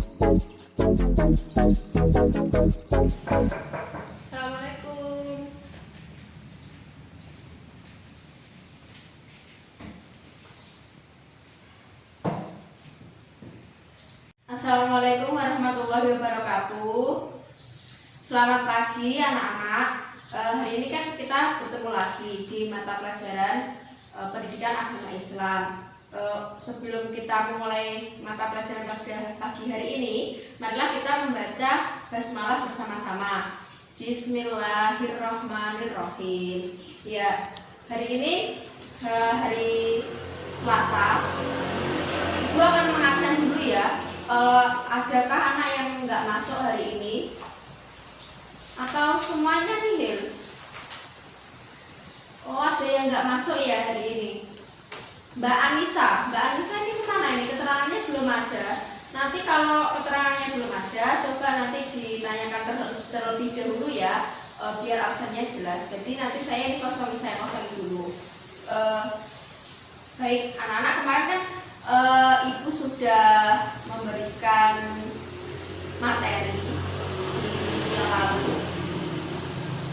Assalamualaikum. Assalamualaikum warahmatullahi wabarakatuh. Selamat pagi anak-anak. Hari ini kan kita bertemu lagi di mata pelajaran pendidikan agama Islam. Sebelum kita memulai mata pelajaran pada pagi hari ini, marilah kita membaca basmalah bersama-sama. Bismillahirrahmanirrahim. Ya, hari ini hari Selasa. Ibu akan mengabsen dulu ya. Adakah anak yang nggak masuk hari ini? Atau semuanya nihil? Oh, ada yang nggak masuk ya hari ini. Mbak Anissa ini kemana ini? Keterangannya belum ada. Nanti kalau keterangannya belum ada, coba nanti ditanyakan terlebih dahulu ya, biar absennya jelas. Jadi nanti saya kosongin dulu. Baik, anak-anak, kemarin kan Ibu sudah memberikan materi di yang lalu.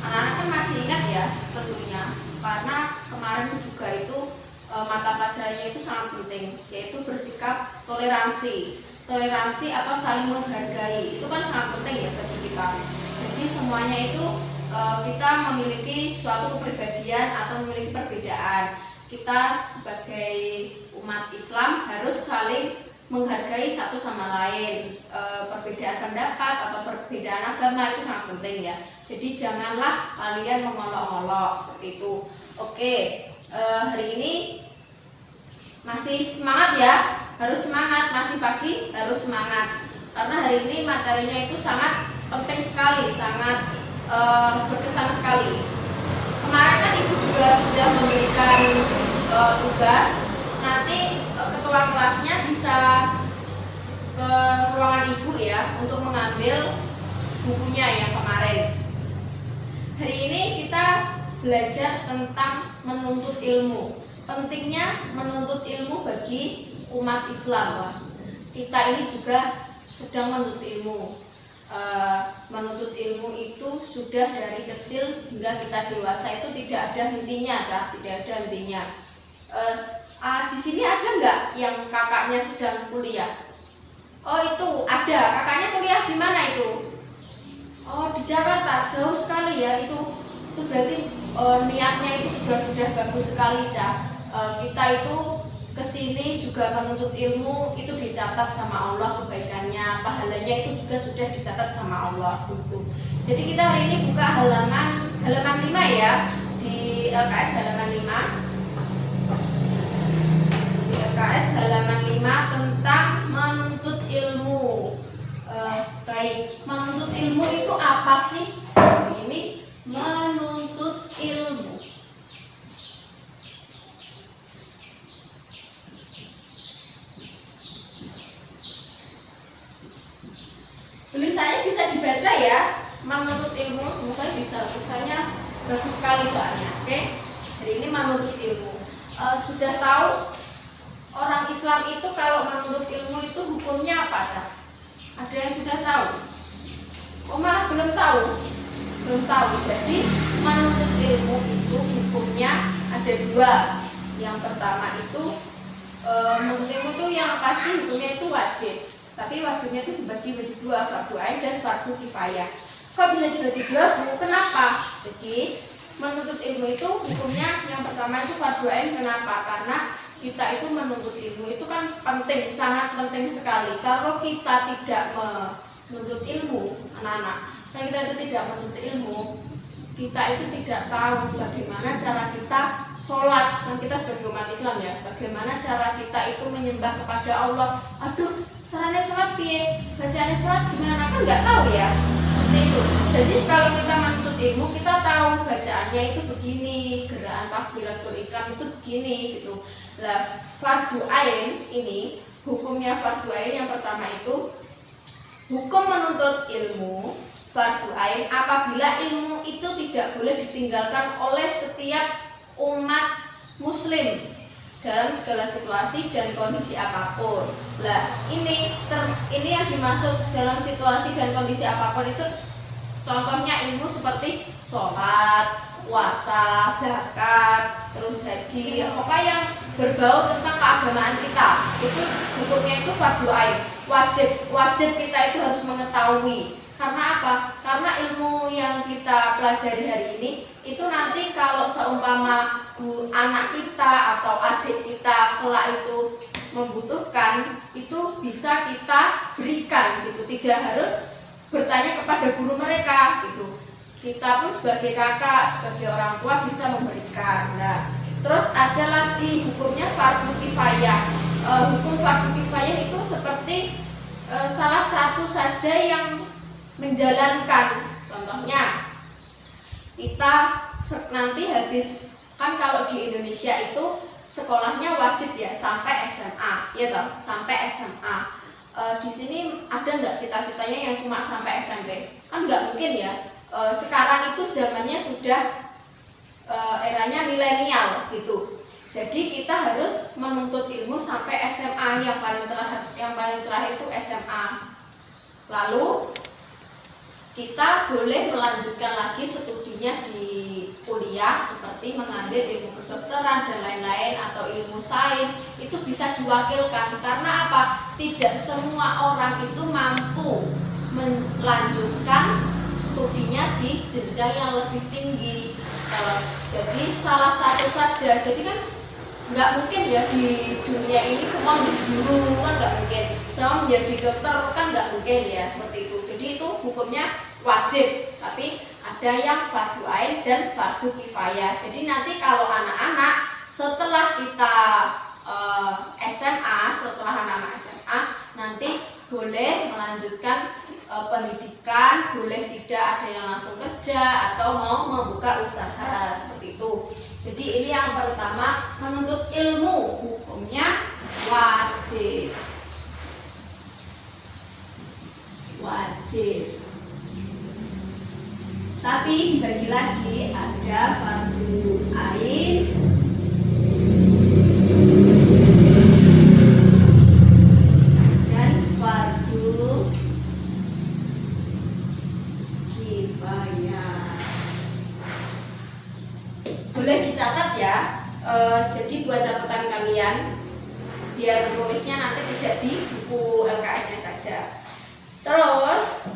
Anak-anak kan masih ingat ya tentunya, karena kemarin juga itu mata pelajarannya itu sangat penting, yaitu bersikap toleransi atau saling menghargai. Itu kan sangat penting ya bagi kita. Jadi semuanya itu kita memiliki suatu kepribadian atau memiliki perbedaan. Kita sebagai umat Islam harus saling menghargai satu sama lain. Perbedaan pendapat atau perbedaan agama itu sangat penting ya. Jadi janganlah kalian mengolok-olok seperti itu. Oke, hari ini masih semangat ya, harus semangat, masih pagi harus semangat. Karena hari ini materinya itu sangat penting sekali, sangat berkesan sekali. Kemarin kan Ibu juga sudah memberikan tugas. Nanti ketua kelasnya bisa ke ruangan Ibu ya untuk mengambil bukunya yang kemarin. Hari ini kita belajar tentang menuntut ilmu. Pentingnya menuntut ilmu bagi umat Islam. Kita ini juga sedang menuntut ilmu. Menuntut ilmu itu sudah dari kecil hingga kita dewasa itu tidak ada hentinya, tidak ada hentinya. Di sini ada nggak yang kakaknya sedang kuliah? Oh, itu ada. Kakaknya kuliah di mana itu? Oh, di Jakarta. Jauh sekali ya itu berarti niatnya itu juga sudah bagus sekali, Cak. Kita itu kesini juga menuntut ilmu, itu dicatat sama Allah kebaikannya, pahalanya itu juga sudah dicatat sama Allah gitu. Jadi kita hari ini buka halaman 5 ya, di LKS halaman 5. Di LKS halaman 5 tentang menuntut ilmu. Baik, menuntut ilmu itu apa sih? Ini menuntut ilmu. Tulisannya bisa dibaca ya, menuntut ilmu, semoga bisa. Tulisannya bagus sekali soalnya. Oke, hari ini menuntut ilmu. Sudah tahu orang Islam itu kalau menuntut ilmu itu hukumnya apa, Cak? Ada yang sudah tahu? Oh, malah belum tahu. Belum tahu. Jadi menuntut ilmu itu hukumnya ada 2. Yang pertama itu menuntut ilmu itu yang pasti hukumnya itu wajib. Tapi wajibnya itu dibagi menjadi 2, fardu ain dan fardu kifayah. Kok bisa dibagi 2, Bu? Kenapa? Jadi menuntut ilmu itu hukumnya yang pertama itu fardu ain. Kenapa? Karena kita itu menuntut ilmu itu kan penting, sangat penting sekali. Kalau kita tidak menuntut ilmu, anak-anak, kalau kita itu tidak menuntut ilmu, kita itu tidak tahu bagaimana cara kita sholat. Kan kita sebagai umat Islam ya, bagaimana cara kita itu menyembah kepada Allah. Aduh, caranya sholat piye, bacaannya sholat gimana, kan nggak tahu ya. Seperti itu. Jadi kalau kita menuntut ilmu, kita tahu bacaannya itu begini, gerakan takbiratul ihram itu begini gitu. Lah, fardu ain ini, hukumnya fardu ain yang pertama itu hukum menuntut ilmu fardu ain apabila ilmu itu tidak boleh ditinggalkan oleh setiap umat muslim dalam segala situasi dan kondisi apapun. Nah, ini yang dimaksud dalam situasi dan kondisi apapun itu contohnya ilmu seperti sholat, puasa, zakat, terus haji, pokoknya yang berbau tentang keagamaan kita. Itu hukumnya itu fardhu ain, wajib kita itu harus mengetahui. Karena apa? Karena ilmu yang kita pelajari hari ini itu nanti kalau seumpama anak kita atau adik kita kelak itu membutuhkan, itu bisa kita berikan gitu. Tidak harus bertanya kepada guru mereka gitu. Kita pun sebagai kakak, sebagai orang tua bisa memberikan. Nah, terus ada lagi hukumnya fardhu kifayah. Hukum fardhu kifayah itu seperti salah satu saja yang menjalankan. Contohnya kita nanti habis, kan kalau di Indonesia itu sekolahnya wajib ya sampai SMA, ya toh, sampai SMA. Di sini ada nggak cita-citanya yang cuma sampai SMP? Kan nggak mungkin ya. Sekarang itu zamannya sudah eranya milenial gitu. Jadi kita harus menuntut ilmu sampai SMA, yang paling terakhir itu SMA. Lalu kita boleh melanjutkan lagi studinya di kuliah seperti mengambil ilmu kedokteran dan lain-lain atau ilmu sains, itu bisa diwakilkan. Karena apa? Tidak semua orang itu mampu melanjutkan studinya di jenjang yang lebih tinggi. Jadi salah satu saja. Jadi kan nggak mungkin ya di dunia ini semua menjadi guru, kan nggak mungkin. Semua menjadi dokter, kan nggak mungkin ya, seperti itu. Jadi itu hukumnya wajib, tapi ada yang fardhu ain dan fardhu kifayah. Jadi nanti kalau anak-anak setelah kita SMA, nanti boleh melanjutkan pendidikan, boleh tidak, ada yang langsung kerja atau mau membuka usaha, seperti itu. Jadi ini yang pertama, menuntut ilmu hukumnya wajib. Tapi dibagi lagi, ada fardhu ain dan fardhu kifayah. Boleh dicatat ya. Jadi buat catatan kalian, biar nulisnya nanti tidak di buku LKS-nya saja. Terus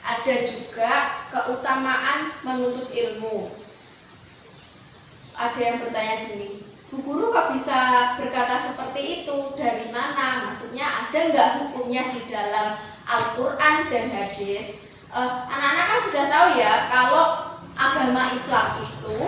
ada juga keutamaan menuntut ilmu. Ada yang bertanya gini, Bu Guru kok bisa berkata seperti itu? Dari mana? Maksudnya ada nggak hukumnya di dalam Al-Quran dan hadis? Anak-anak kan sudah tahu ya, kalau agama Islam itu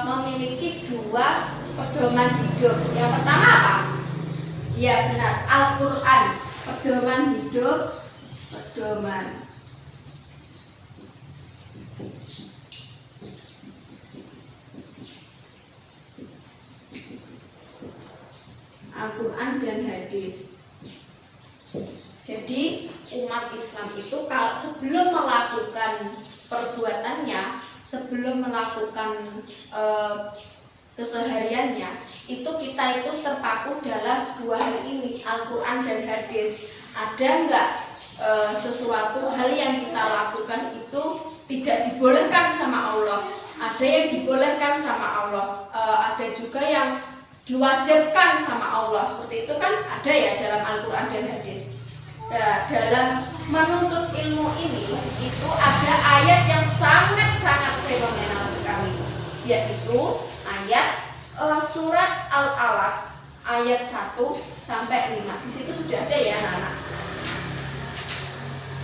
memiliki dua pedoman hidup. Yang pertama apa? Ya benar, Al-Quran, pedoman hidup, Al-Quran dan hadis. Jadi umat Islam itu kalau sebelum melakukan perbuatannya, sebelum melakukan kesehariannya, itu kita itu terpaku dalam dua hal ini, Al-Quran dan hadis. Ada enggak sesuatu hal yang kita lakukan itu tidak dibolehkan sama Allah, ada yang dibolehkan sama Allah, ada juga yang diwajibkan sama Allah, seperti itu kan ada ya dalam Al-Quran dan hadis. Dalam menuntut ilmu ini itu ada ayat yang sangat-sangat fenomenal sekali, yaitu ayat surat Al-Alaq ayat 1 sampai 5. Di situ sudah ada ya anak-anak.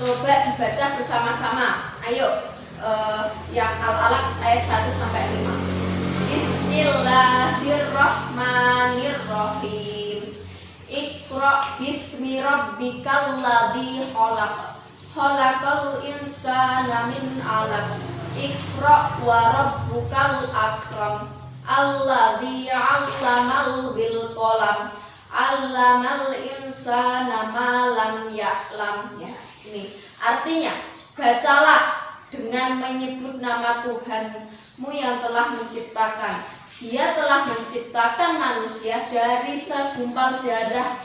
Coba dibaca bersama-sama. Ayo, yang Al-Alaq ayat 1 sampai 5. Bismillahirrahmanirrahim. Iqra bismi rabbikal ladzi khalaq. Khalaqal insana min 'alaq. Iqra wa rabbukal akram. Alladzi 'allamal bil qalam. 'Allamal insana ma lam ya'lam. Ya, ini artinya, bacalah dengan menyebut nama Tuhanmu yang telah menciptakan, Dia telah menciptakan manusia dari segumpal darah.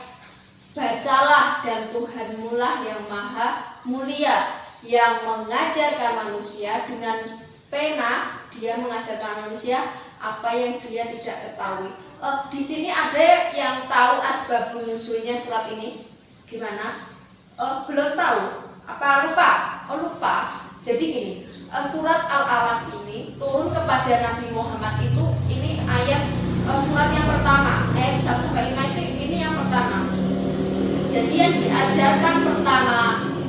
Bacalah, dan Tuhanmu lah yang maha mulia, yang mengajarkan manusia dengan pena. Dia mengajarkan manusia apa yang dia tidak ketahui. Di sini ada yang tahu asbabun nuzulnya surat ini? Gimana? Belum tahu? Apa lupa? Lupa. Jadi gini, surat Al-Alaq ini turun kepada Nabi Muhammad itu, ini ayat surat yang pertama, ayat 1-5 itu ini yang pertama. Jadi yang diajarkan pertama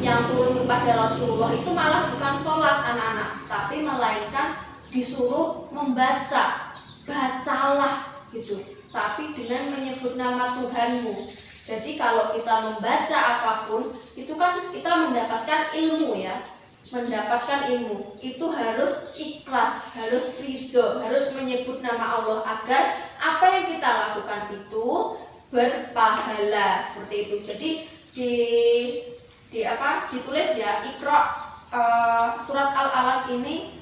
yang turun kepada Rasulullah itu malah bukan sholat anak-anak, tapi melainkan disuruh membaca. Bacalah gitu, tapi dengan menyebut nama Tuhanmu. Jadi kalau kita membaca apapun itu kan kita mendapatkan ilmu ya. Mendapatkan ilmu itu harus ikhlas, harus ridho, harus menyebut nama Allah agar apa yang kita lakukan itu berpahala, seperti itu. Jadi ditulis ya, Iqra, surat Al-Alaq ini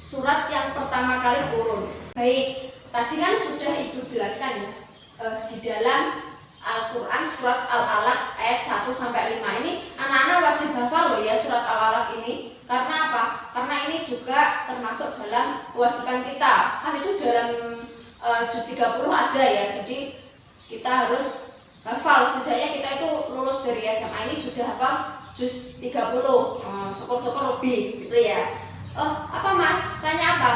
surat yang pertama kali turun. Baik, tadi kan sudah Ibu jelaskan ya, di dalam Al-Quran surat Al-Alaq ayat 1-5 ini anak-anak wajib hafal loh ya surat Al-Alaq ini. Karena apa? Karena ini juga termasuk dalam kewajiban kita. Kan itu dalam juz 30 ada ya. Jadi kita harus hafal, setidaknya kita itu lulus dari SMA ini sudah hafal juz 30, syukur-syukur lebih gitu ya. Apa Mas? Tanya apa?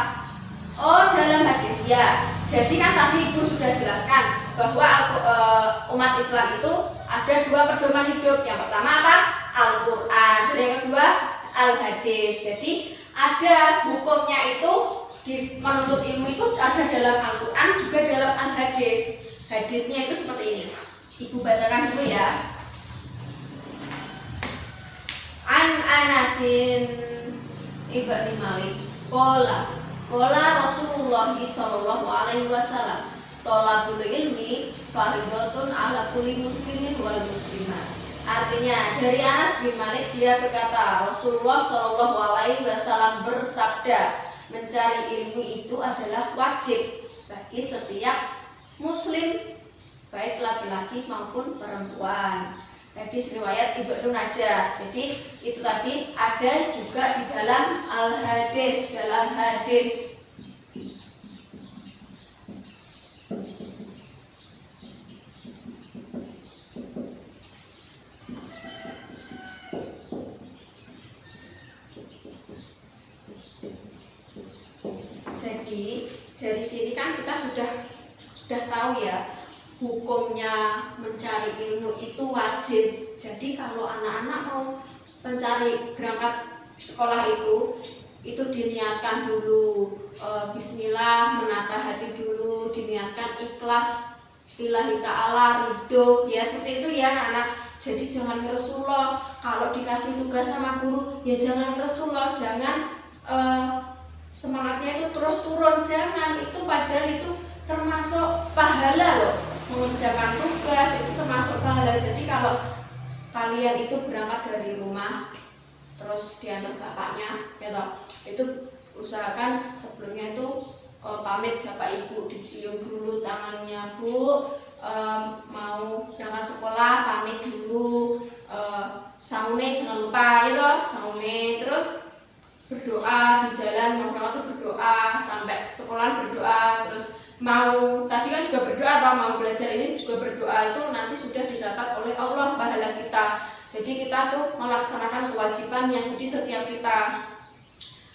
Dalam hadis ya. Jadi kan tadi Ibu sudah jelaskan bahwa umat Islam itu ada 2 pedoman hidup. Yang pertama apa? Al-Quran. Dan yang kedua Al-Hadis. Jadi ada hukumnya itu menuntut ilmu itu ada dalam Al-Quran juga dalam Al-Hadis. Hadisnya itu seperti ini. Ibu bacakan dulu ya. An Anasin ibni Malik Qala Rasulullah sallallahu alaihi wasallam, thalabul ilmi fardhatun ala kulli muslimin wal muslimat. Artinya dari Anas bin Malik dia berkata, Rasulullah sallallahu alaihi wasallam bersabda, mencari ilmu itu adalah wajib bagi setiap muslim, baik laki-laki maupun perempuan. Hadis riwayat Ibnu Najah. Jadi itu tadi ada juga di dalam Al-Hadis, dalam hadis. Jadi dari sini kan kita sudah tahu ya, hukumnya mencari ilmu itu wajib. Jadi kalau anak-anak mau berangkat sekolah itu diniatkan dulu bismillah, menata hati dulu, diniatkan ikhlas lillahi ta'ala, ridho ya, seperti itu ya anak-anak. Jadi jangan ngeresullah, kalau dikasih tugas sama guru ya jangan ngeresullah, jangan semangatnya itu terus turun, jangan. Itu padahal itu termasuk pahala loh, mengerjakan tugas itu termasuk pahala. Jadi kalau kalian itu berangkat dari rumah terus diantar bapaknya gitu, itu usahakan sebelumnya itu pamit bapak ibu, dicium dulu tangannya, Bu, mau berangkat sekolah pamit dulu, saune jangan lupa gitu, saune, terus berdoa di jalan mau berangkat tuh berdoa, sampai sekolah berdoa, terus mau tadi kan juga berdoa, atau mau belajar ini juga berdoa, itu nanti sudah dicatat oleh Allah pahala kita. Jadi kita tuh melaksanakan kewajiban yang, jadi setiap kita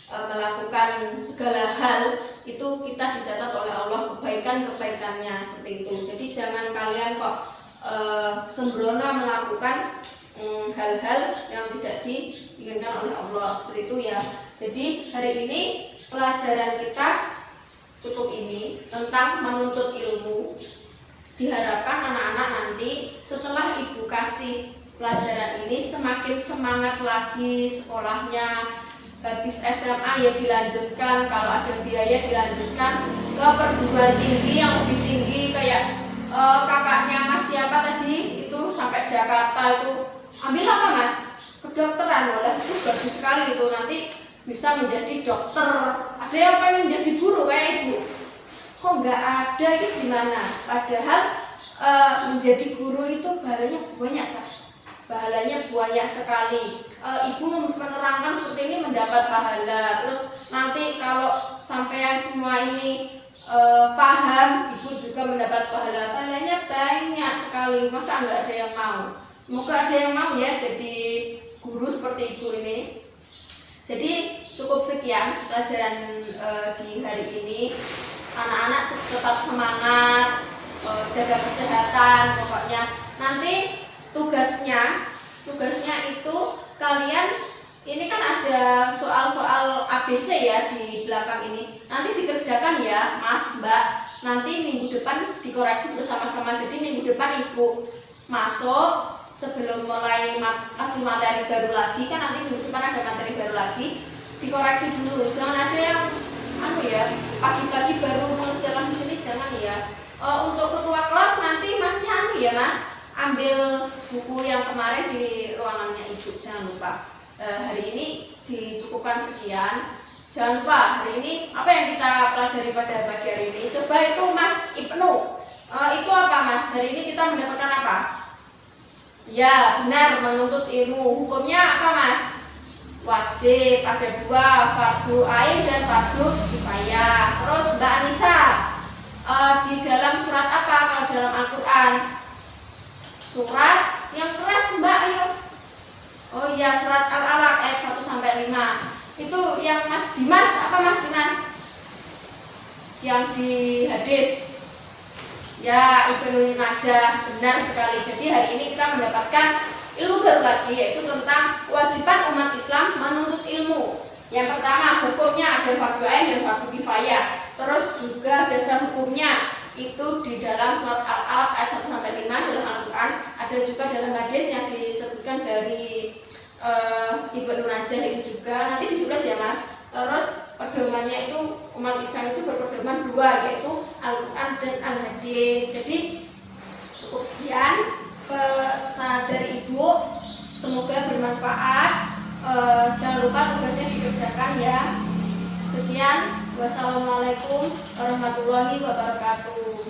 melakukan segala hal itu kita dicatat oleh Allah kebaikan-kebaikannya, seperti itu. Jadi jangan kalian kok sembrono melakukan hal-hal yang tidak diinginkan oleh Allah, seperti itu ya. Jadi hari ini pelajaran kita cukup ini tentang menuntut ilmu. Diharapkan anak-anak nanti setelah ibu kasih pelajaran ini semakin semangat lagi sekolahnya. Habis SMA ya dilanjutkan, kalau ada biaya dilanjutkan ke perguruan tinggi yang lebih tinggi, kayak kakaknya Mas siapa tadi itu sampai Jakarta itu ambil apa Mas? Kedokteran. Wah itu bagus sekali, itu nanti bisa menjadi dokter. Ada yang pengen jadi guru kayak ibu, kok nggak ada, itu gimana? Padahal menjadi guru itu pahalanya banyak, Cak. Pahalanya banyak sekali. Ibu menerangkan seperti ini mendapat pahala. Terus nanti kalau sampean semua ini paham, ibu juga mendapat pahala. Pahalanya banyak sekali. Masa nggak ada yang mau? Semoga ada yang mau ya jadi guru seperti ibu ini. Jadi cukup sekian pelajaran di hari ini. Anak-anak tetap semangat, jaga kesehatan pokoknya. Nanti tugasnya itu kalian, ini kan ada soal-soal ABC ya di belakang ini. Nanti dikerjakan ya Mas, Mbak. Nanti minggu depan dikoreksi bersama-sama. Jadi minggu depan ibu masuk sebelum mulai kasih materi baru lagi, kan nanti minggu depan ada materi baru lagi, dikoreksi dulu. Jangan ada yang pagi-pagi baru mengerjakan di sini, jangan ya. Untuk ketua kelas nanti Masnya Mas, ambil buku yang kemarin di ruangannya ibu, jangan lupa. Hari ini dicukupkan sekian. Jangan lupa hari ini apa yang kita pelajari pada pagi hari ini. Coba itu Mas Ibnu, itu apa Mas? Hari ini kita mendapatkan apa? Ya benar, menuntut ilmu. Hukumnya apa Mas? Wajib, ada 2, fardu ain dan fardu kifayah. Terus Mbak Anissa, di dalam surat apa kalau dalam Al-Quran? Surat yang keras Mbak, ayo. Oh iya, surat Al-Alaq ayat 1-5. Itu yang Mas Dimas, apa Mas Dimas? Yang di hadis. Ya, Ibnu Najah, benar sekali. Jadi hari ini kita mendapatkan ilmu baru lagi, yaitu tentang kewajiban umat Islam menuntut ilmu. Yang pertama, hukumnya ada fardu ain dan fardu kifayah. Terus juga dasar hukumnya itu di dalam surat Al-Alaq ayat 1-5 dalam Al-Quran. Ada juga dalam hadis yang disebutkan dari Ibnu Najah itu juga. Nanti ditulis ya Mas. Terus pedomannya itu umat Islam itu berpedoman 2, yaitu Al-Quran dan Al-Hadis. Jadi cukup sekian pesan dari ibu, semoga bermanfaat. Jangan lupa tugasnya dikerjakan ya. Sekian, wassalamualaikum warahmatullahi wabarakatuh.